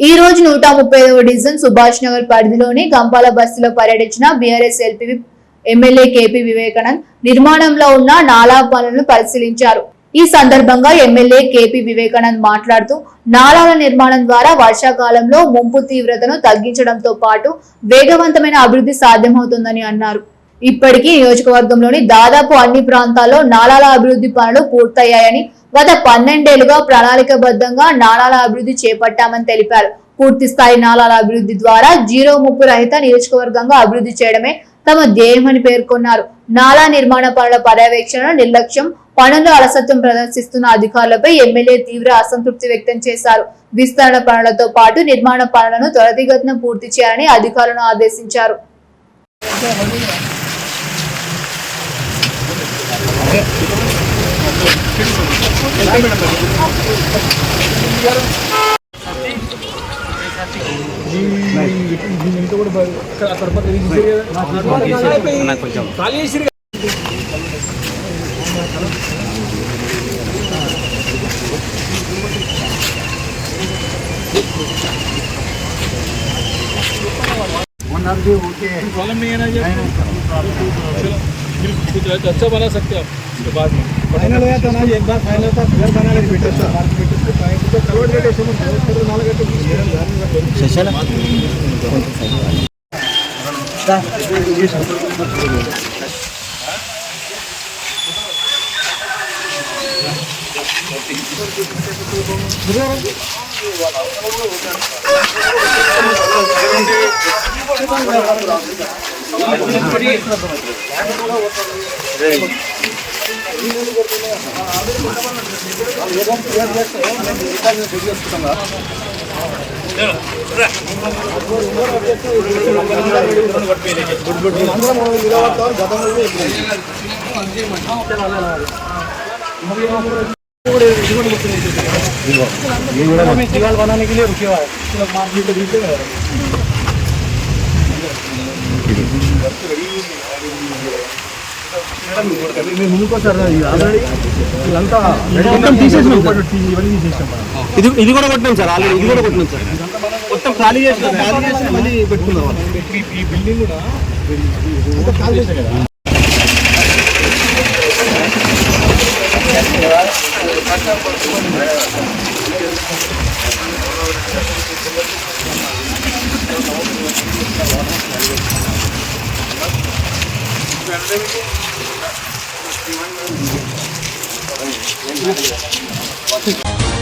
ఈ రోజు 135వ డివిజన్ సుభాష్ నగర్ పరిధిలోని గంపాల బస్తీలో పర్యటించిన BRS LP MLA KP Vivekanand నిర్మాణంలో ఉన్న నాలా పనులను పరిశీలించారు. ఈ సందర్భంగా ఎమ్మెల్యే కేపీ వివేకానంద్ మాట్లాడుతూ నాలాల నిర్మాణం ద్వారా వర్షాకాలంలో ముంపు తీవ్రతను తగ్గించడంతో పాటు వేగవంతమైన అభివృద్ధి సాధ్యమవుతుందని అన్నారు. ఇప్పటికీ నియోజకవర్గంలోని దాదాపు అన్ని ప్రాంతాల్లో నాలాల అభివృద్ధి పనులు పూర్తయ్యాయని, గత 12 ఏళ్లుగా ప్రణాళికబద్ధంగా నాలాల అభివృద్ధి చేపట్టామని తెలిపారు. పూర్తి స్థాయి నాలాల అభివృద్ధి ద్వారా జీరో ముప్పు రహిత నియోజకవర్గంగా అభివృద్ధి చేయడమే తమ ధ్యేయమని పేర్కొన్నారు. నాలా నిర్మాణ పనుల పర్యవేక్షణ నిర్లక్ష్యం, పనుల అలసత్వం ప్రదర్శిస్తున్న అధికారులపై ఎమ్మెల్యే తీవ్ర అసంతృప్తి వ్యక్తం చేశారు. విస్తరణ పనులతో పాటు నిర్మాణ పనులను త్వరితగతిన పూర్తి చేయాలని అధికారులను ఆదేశించారు. प्रॉब्लम नहीं है ना, ये कुछ अच्छा बना सकते आप उसके बाद में फाइनल हो जाता ना, एक बार फाइनल होता घर बना ले बेटा सर मार्केट को पाए तो करोड़ रेट ऐसे में कर नाला गट्टे सेशन बनाने के लिए रुके हुआ है ముందుకు సార్ ఆల్రెడీ ఇదంతా మొత్తం తీసేసాం ఇది కూడా కొట్టినాం సార్, ఆల్రెడీ ఇది కూడా కొట్టినాం సార్, మొత్తం ఖాళీ చేసి మళ్ళీ పెట్టుకున్నాం. ఈ బిల్డింగ్ కూడా ఖాళీ చేసాం కదా. Thank you.